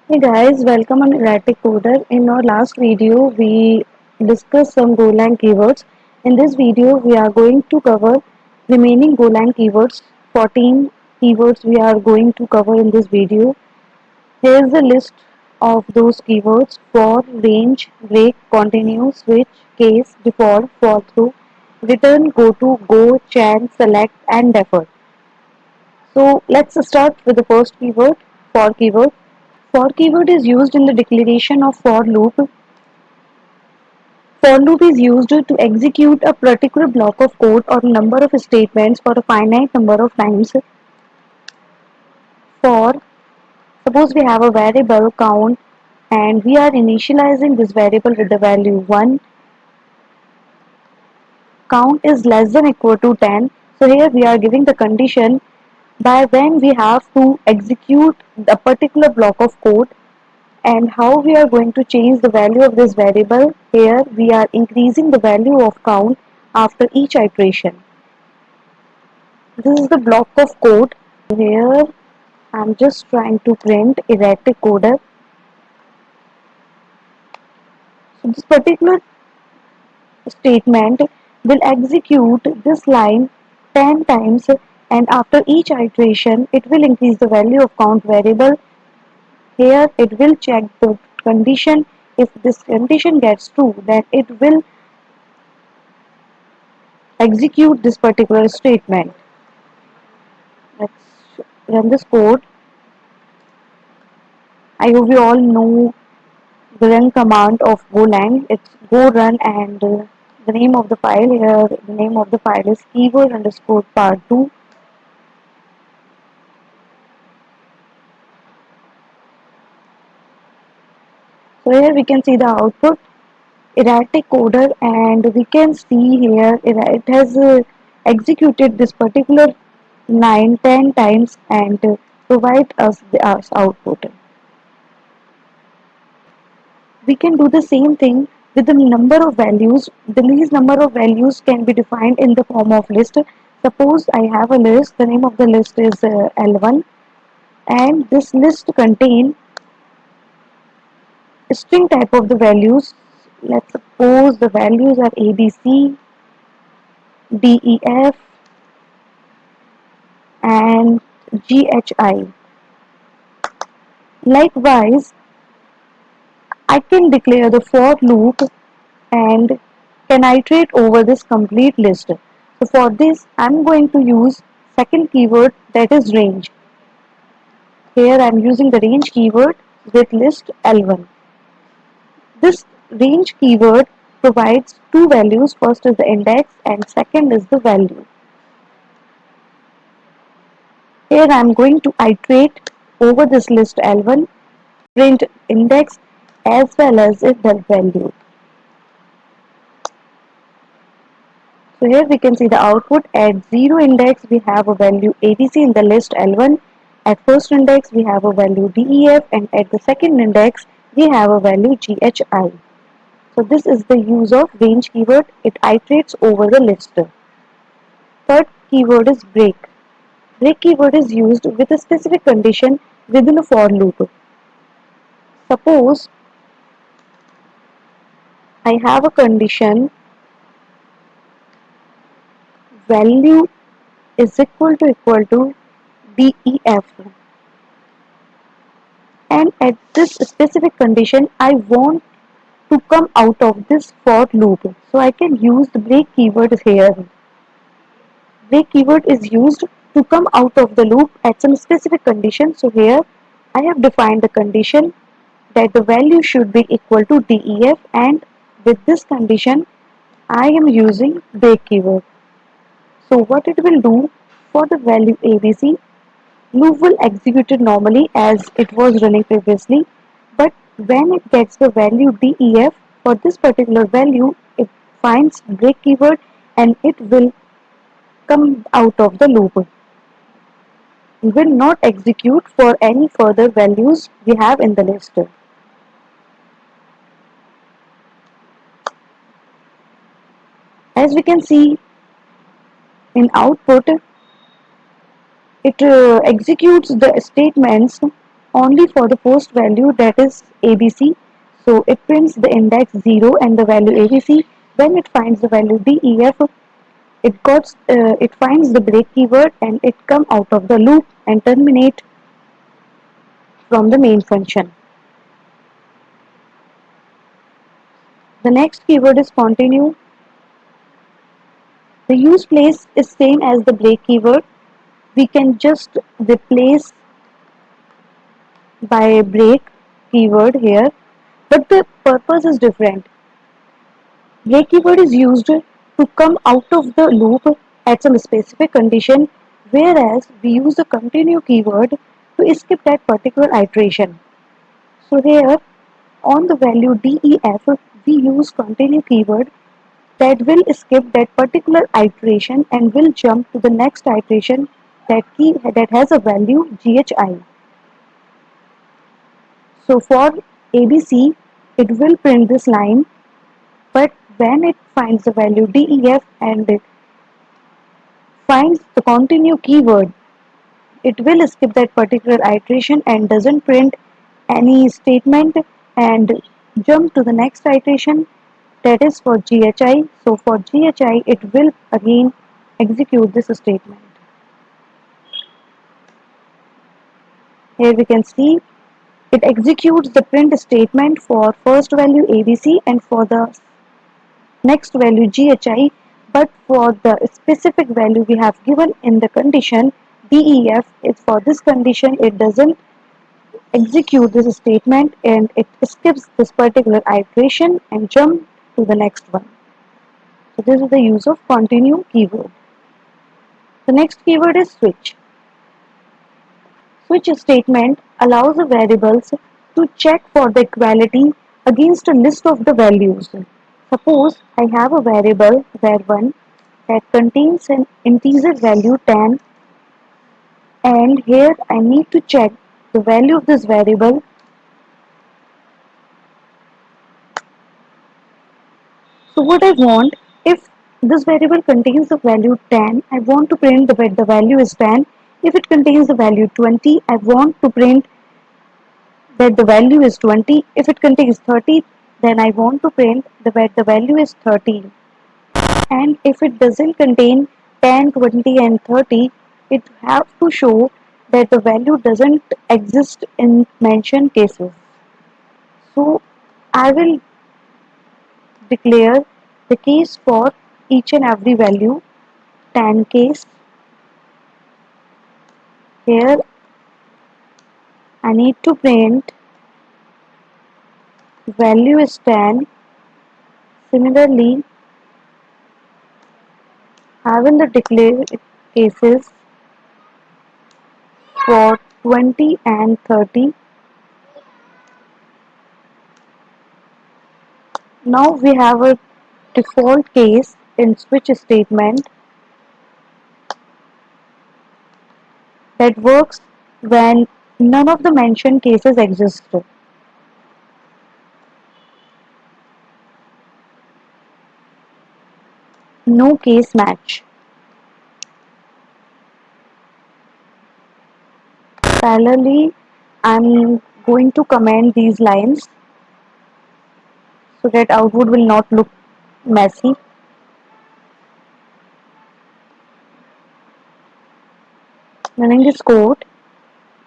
Hey guys, welcome on Erratic Coder. In our last video, we discussed some Golang keywords. In this video, we are going to cover remaining Golang keywords. 14 keywords we are going to cover in this video. Here is the list of those keywords: for, range, break, continue, switch, case, default, fall through, return, go to, go, chain, select, and defer. So let's start with the first keyword, for keyword. For keyword is used in the declaration of for loop. For loop is used to execute a particular block of code or number of statements for a finite number of times. For, suppose we have a variable count and we are initializing this variable with the value 1. Count is less than equal to 10. So here we are giving the condition by when we have to execute a particular block of code. And how we are going to change the value of this variable? Here we are increasing the value of count after each iteration. This is the block of code. Here I'm just trying to print erratic coder. So this particular statement will execute this line 10 times, and after each iteration it will increase the value of count variable. Here it will check the condition. If this condition gets true, then it will execute this particular statement. Let's run this code. I hope you all know the run command of Golang. It's go run, and the name of the file here, the name of the file is keyword underscore part 2. So here we can see the output erratic coder, and we can see here it has executed this particular line 10 times and provide us the output. We can do the same thing with the number of values. The least number of values can be defined in the form of list. Suppose I have a list, the name of the list is L1, and this list contain string type of the values. Let's suppose the values are ABC, DEF, and GHI. Likewise, I can declare the for loop and can iterate over this complete list. So for this, I'm going to use second keyword, that is range. Here I'm using the range keyword with list L1. This range keyword provides two values. First is the index and second is the value. Here I'm going to iterate over this list L1, print index as well as the value. So here we can see the output. At 0 index we have a value ABC in the list L1. At first index we have a value DEF, and at the second index we have a value GHI. So this is the use of range keyword. It iterates over the list. Third keyword is break. Break keyword is used with a specific condition within a for loop. Suppose I have a condition value is equal to DEF, and at this specific condition I want to come out of this for loop. So I can use the break keyword here. Break keyword is used to come out of the loop at some specific condition. So here I have defined the condition that the value should be equal to DEF, and with this condition I am using break keyword. So what it will do, for the value ABC, loop will execute it normally as it was running previously, but when it gets the value DEF, for this particular value it finds break keyword and it will come out of the loop. It will not execute for any further values we have in the list. As we can see in output, it executes the statements only for the post value, that is ABC. So it prints the index 0 and the value ABC. When it finds the value DEF, it finds the break keyword and it come out of the loop and terminate from the main function. The next keyword is continue. The use place is same as the break keyword. We can just replace by break keyword here, but the purpose is different. Break keyword is used to come out of the loop at some specific condition, whereas we use the continue keyword to skip that particular iteration. So here on the value DEF, we use continue keyword that will skip that particular iteration and will jump to the next iteration that has a value GHI. So for ABC, it will print this line, but when it finds the value DEF and it finds the continue keyword, it will skip that particular iteration and doesn't print any statement and jump to the next iteration, that is for GHI. So for GHI, it will again execute this statement. Here we can see it executes the print statement for first value ABC and for the next value GHI, but for the specific value we have given in the condition DEF, is for this condition it doesn't execute this statement and it skips this particular iteration and jump to the next one. So this is the use of continue keyword. The next keyword is switch. Switch statement allows the variables to check for the equality against a list of the values. Suppose I have a variable var1 that contains an integer value 10, and here I need to check the value of this variable. So what I want, if this variable contains the value 10, I want to print that the value is 10. If it contains the value 20, I want to print that the value is 20. If it contains 30, then I want to print that the value is 30. And if it doesn't contain 10, 20 and 30, it have to show that the value doesn't exist in mentioned cases. So I will declare the case for each and every value. 10 case. Here I need to print value is 10. Similarly, I will declare cases for 20 and 30. Now we have a default case in switch statement that works when none of the mentioned cases exist. No case match. Parallelly, I'm going to comment these lines so that output will not look messy. Running this code.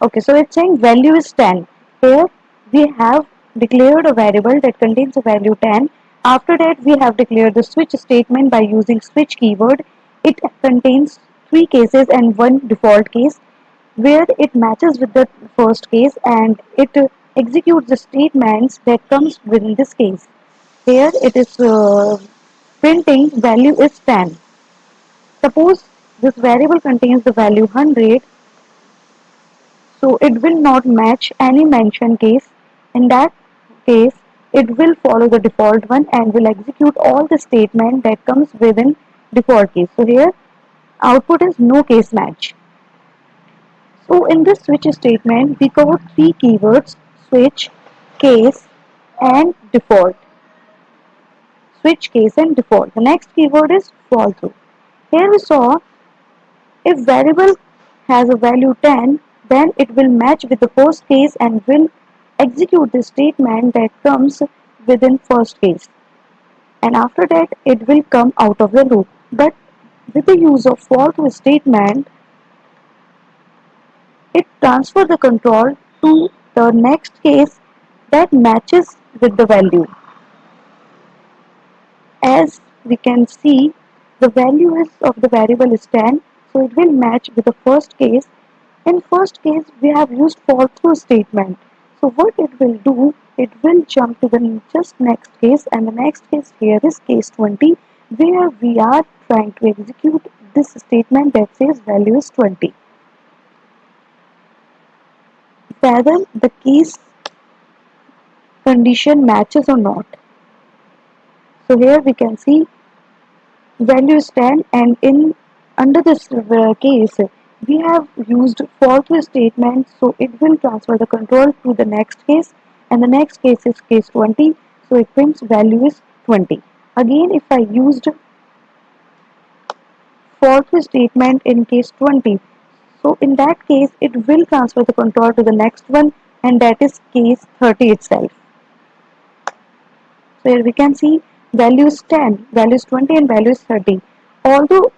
Okay, so it's saying value is 10. Here we have declared a variable that contains a value 10. After that, we have declared the switch statement by using switch keyword. It contains three cases and one default case, where it matches with the first case and it executes the statements that comes within this case. Here it is printing value is 10. Suppose this variable contains the value 100, so it will not match any mention case. In that case, it will follow the default one and will execute all the statement that comes within default case. So here output is no case match. So in this switch statement, we covered three keywords: switch, case, and default. Switch, case, and default. The next keyword is fall through. Here we saw if variable has a value 10, then it will match with the first case and will execute the statement that comes within first case, and after that it will come out of the loop. But with the use of for to statement, it transfers the control to the next case that matches with the value. As we can see, the value is of the variable is 10, so it will match with the first case. In first case, we have used for through statement. So what it will do, it will jump to the just next case, and the next case here is case 20, where we are trying to execute this statement that says value is 20. Whether the case condition matches or not. So here we can see value is 10, and in under this case we have used for to statement, so it will transfer the control to the next case, and the next case is case 20, so it means value is 20. Again, if I used for to statement in case 20, so in that case it will transfer the control to the next one, and that is case 30 itself. So here we can see value is 10, value is 20, and value is 30. Although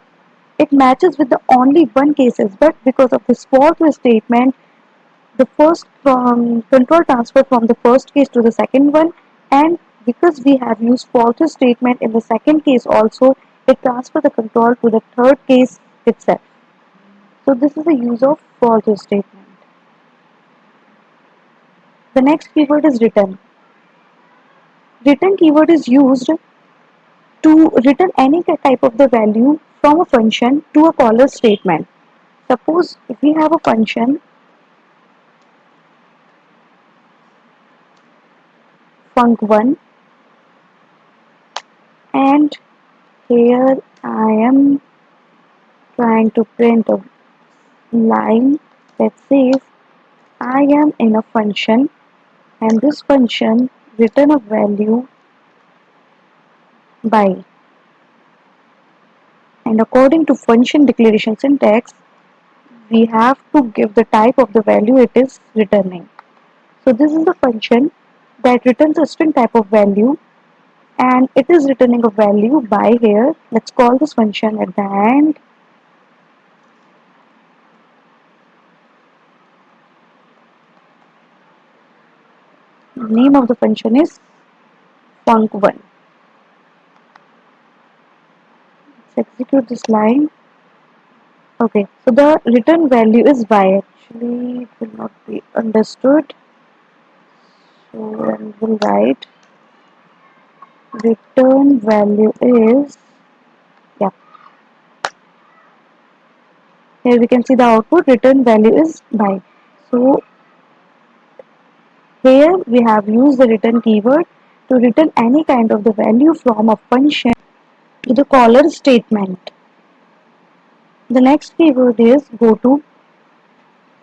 it matches with the only one cases, but because of this for to statement, the first from control transfer from the first case to the second one, and because we have used for to statement in the second case also, it transfer the control to the third case itself. So this is the use of for to statement. The next keyword is return. Return keyword is used to return any type of the value from a function to a caller statement. Suppose if we have a function func1, and here I am trying to print a line that says I am in a function, and this function return a value by, and according to function declaration syntax we have to give the type of the value it is returning. So this is the function that returns a string type of value, and it is returning a value by here. Let's call this function at the end. The name of the function is func1. Let's execute this line. Okay, so the return value is y. Actually, it will not be understood. So I will write return value is, yeah. Here we can see the output return value is y. So here we have used the return keyword to return any kind of the value from a function to the caller statement. The next keyword is goto.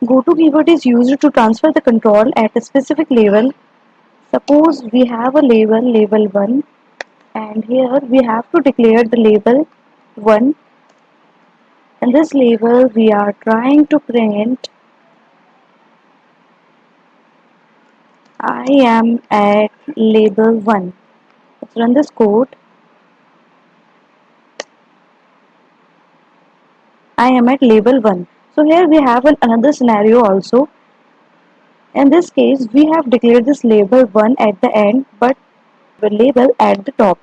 Goto keyword is used to transfer the control at a specific level. Suppose we have a label 1, and here we have to declare the label 1, and this label we are trying to print I am at label 1. Let's run this code. I am at label 1. So here we have another scenario also. In this case, we have declared this label 1 at the end, but the label at the top.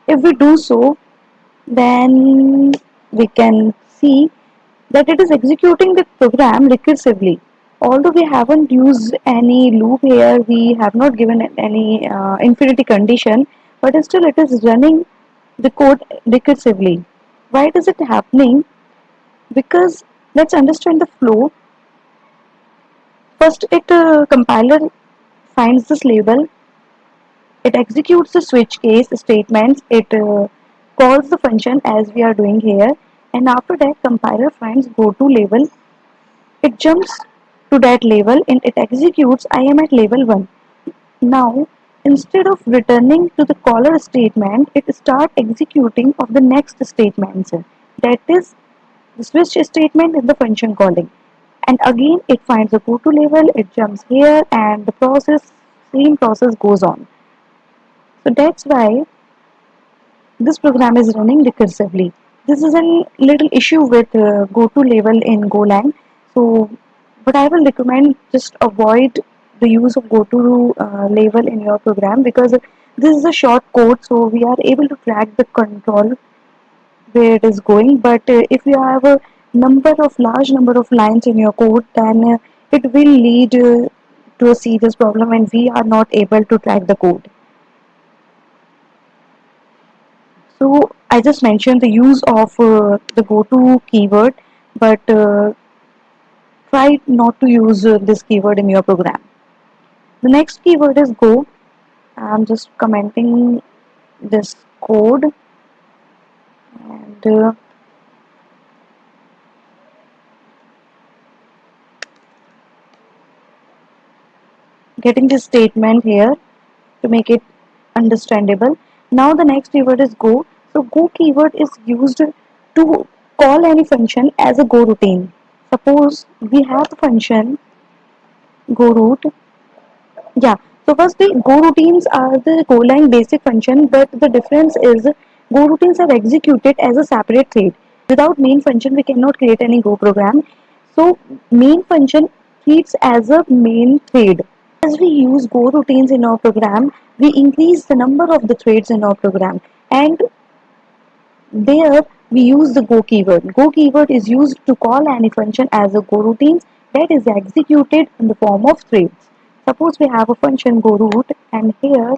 If we do so, then we can see that it is executing the program recursively. Although we haven't used any loop here, we have not given it any infinity condition, but still it is running the code recursively. Why is it happening? Because let's understand the flow. First, it compiler finds this label, it executes the switch case statements, it calls the function as we are doing here, and after that compiler finds go to label, it jumps to that label and it executes I am at label 1. Now instead of returning to the caller statement, it starts executing of the next statements, that is the switch statement and the function calling. and again it finds a go to label, it jumps here, and the same process goes on. So that's why this program is running recursively. This is a little issue with goto label in Golang. So, but I will recommend just avoid the use of goto label in your program, because this is a short code, so we are able to track the control where it is going. But if you have a large number of lines in your code, then it will lead to a serious problem, and we are not able to track the code. So I just mentioned the use of the go-to keyword, but try not to use this keyword in your program. The next keyword is go. I'm just commenting this code and getting this statement here to make it understandable. Now the next keyword is go. So go keyword is used to call any function as a go routine. Suppose we have the function go root. Yeah. So firstly, Go routines are the Golang basic function, but the difference is Go routines are executed as a separate thread. Without main function, we cannot create any Go program. So main function treats as a main thread. As we use Go routines in our program, we increase the number of the threads in our program, and there we use the go keyword. Go keyword is used to call any function as a go routine that is executed in the form of threads. Suppose we have a function go root, and here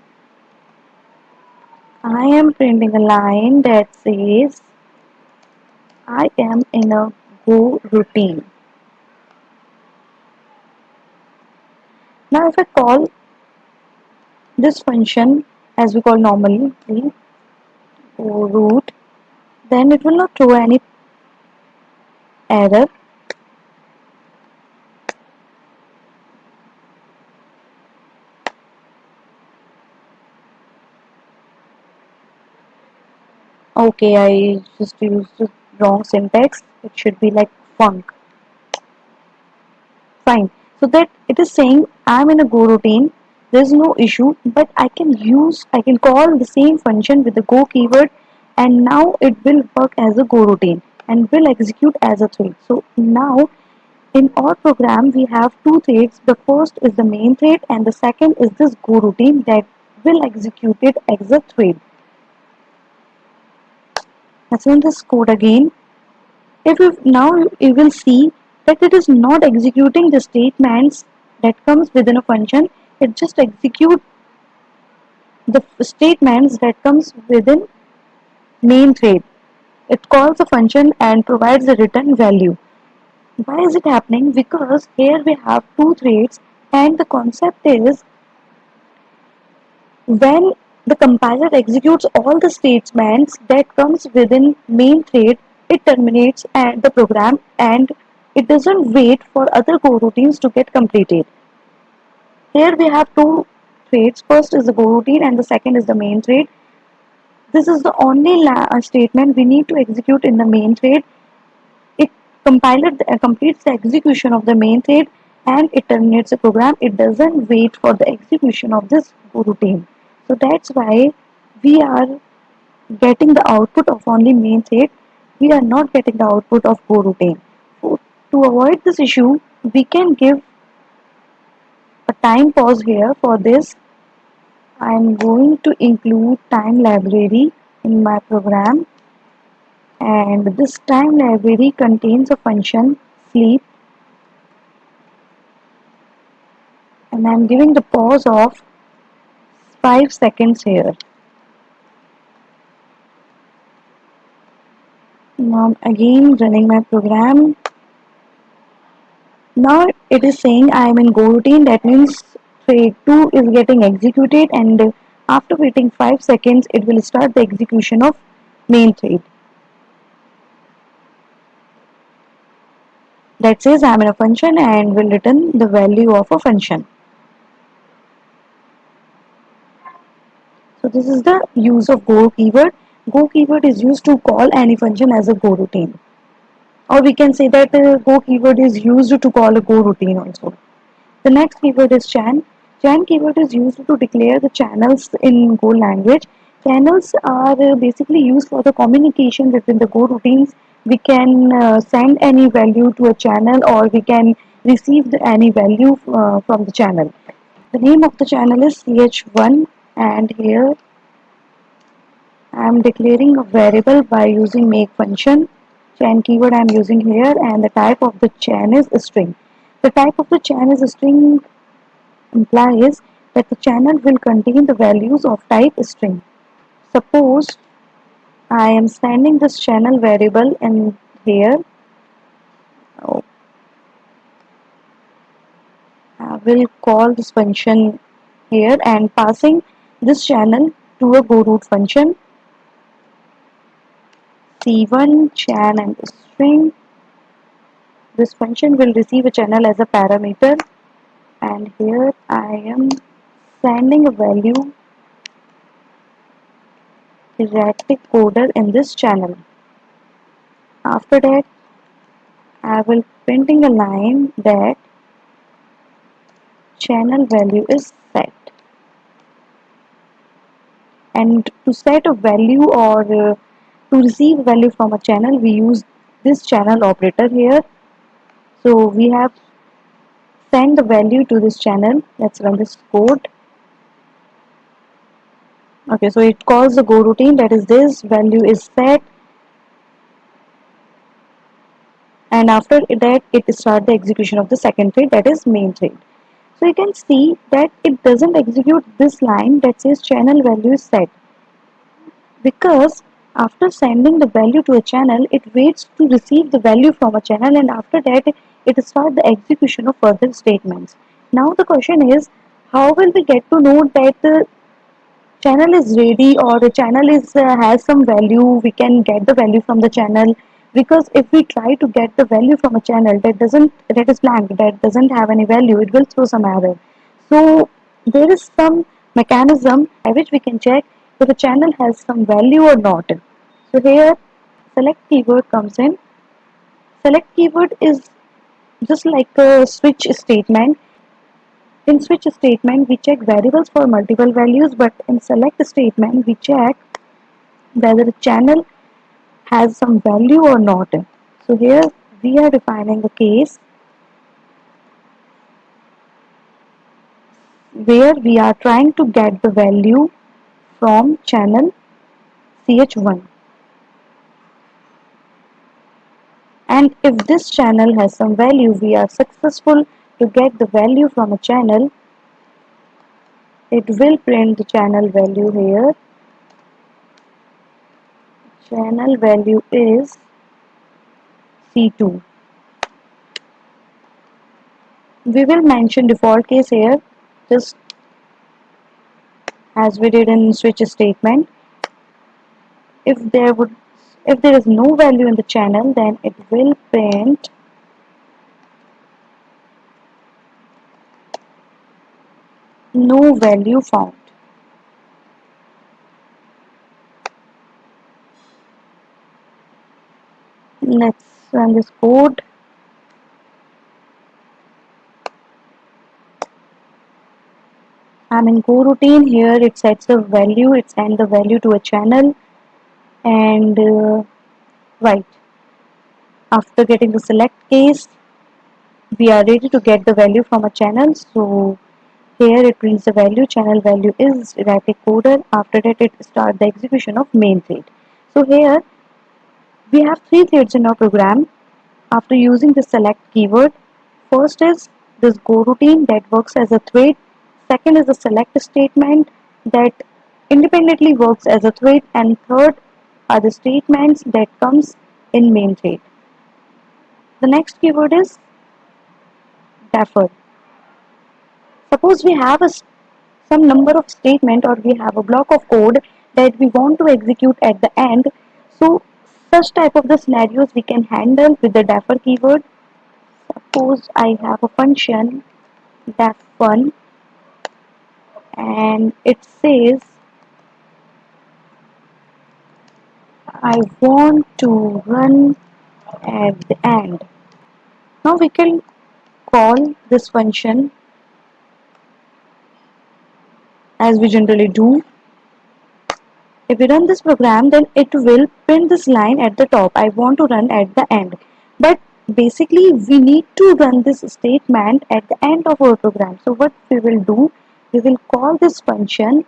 I am printing a line that says I am in a go routine. Now if I call this function as we call normally go root, then it will not throw any error. Okay, I just used the wrong syntax. It should be like func. Fine. So that it is saying I'm in a go routine. There's no issue, but I can call the same function with the go keyword, and now it will work as a go routine and will execute as a thread. So now in our program we have two threads. The first is the main thread, and the second is this go routine that will execute it as a thread. Let's run this code again. If you now you will see that it is not executing the statements that comes within a function, it just executes the statements that comes within main thread. It calls a function and provides a return value. Why is it happening? Because here we have two threads, and the concept is when the compiler executes all the statements that comes within main thread, it terminates the program, and it doesn't wait for other coroutines to get completed. Here we have two threads. First is the coroutine and the second is the main thread. This is the only statement we need to execute in the main thread. It completes the execution of the main thread, and it terminates the program. It doesn't wait for the execution of this routine. So that's why we are getting the output of only main thread. We are not getting the output of go routine. So to avoid this issue, we can give a time pause here. For this, I am going to include time library in my program, and this time library contains a function sleep, and I'm giving the pause of 5 seconds here. Now I'm again running my program. Now it is saying I am in go routine. That means thread 2 is getting executed, and after waiting 5 seconds it will start the execution of main thread. That says I am in a function and will return the value of a function. So this is the use of go keyword. Go keyword is used to call any function as a go routine. or we can say that go keyword is used to call a go routine also. The next keyword is chan. Chan keyword is used to declare the channels in Go language. Channels are basically used for the communication between the Go routines. We can send any value to a channel, or we can receive any value from the channel. The name of the channel is ch1, and here I am declaring a variable by using make function. Chain keyword I am using here, and the type of the chain is a string. The type of the chain is a string implies that the channel will contain the values of type string. Suppose I am sending this channel variable in here. Oh, I will call this function here and passing this channel to a go root function c1 chan and string. This function will receive a channel as a parameter, and here I am sending a value erratic coder in this channel. After that, I will printing a line that channel value is set. And to set a value, or to receive value from a channel, we use this channel operator here. So we have sent the value to this channel. Let's run this code. Okay, so it calls the go routine, that is this value is set, and after that it starts the execution of the second thread, that is main thread. So you can see that it doesn't execute this line that says channel value is set, because after sending the value to a channel, it waits to receive the value from a channel, and after that it starts the execution of further statements. Now the question is, how will we get to know that the channel is ready, or the channel is has some value? We can get the value from the channel, because if we try to get the value from a channel that is blank, that doesn't have any value, it will throw some error. So there is some mechanism by which we can check if the channel has some value or not. So here select keyword comes in. Select keyword is just like a switch statement. In switch statement, we check variables for multiple values, but in select statement, we check whether the channel has some value or not. So here we are defining a case where we are trying to get the value from channel ch1. And if this channel has some value, we are successful to get the value from a channel. It will print the channel value here. Channel value is C2. We will mention default case here, just as we did in switch statement. If there is no value in the channel, then it will print no value found. Let's run this code. I'm in coroutine. Here it sets a value, it sends the value to a channel, and right after getting the select case, we are ready to get the value from a channel. So here it prints the value, channel value is erratic coder. After that it starts the execution of main thread. So here we have three threads in our program. After using the select keyword, first is this go routine that works as a thread. Second is the select statement that independently works as a thread, and third are the statements that comes in main thread. The next keyword is defer. Suppose we have some number of statement, or we have a block of code that we want to execute at the end. So such type of the scenarios we can handle with the defer keyword. Suppose I have a function def1, and it says I want to run at the end. Now we can call this function as we generally do. If we run this program, then it will print this line at the top. I want to run at the end. But basically, we need to run this statement at the end of our program. So what we will do, we will call this function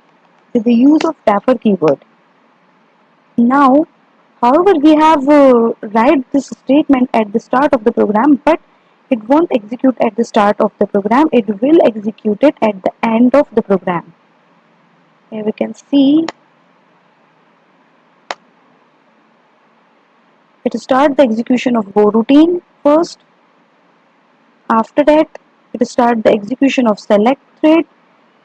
with the use of dapper keyword. Now, however, we have write this statement at the start of the program, but it won't execute at the start of the program. It will execute it at the end of the program. Here we can see it start the execution of go routine first. After that, it start the execution of select thread,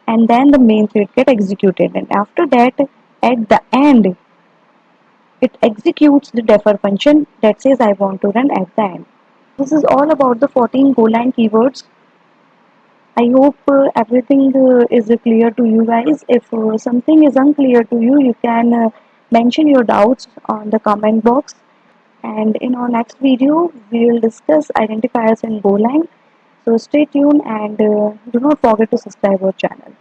and then the main thread get executed. And after that, at the end, it executes the defer function that says I want to run at the end. This is all about the 14 Golang keywords. I hope everything is clear to you guys. If something is unclear to you, you can mention your doubts on the comment box. And in our next video, we will discuss identifiers in Golang. So stay tuned and do not forget to subscribe our channel.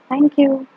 Thank you.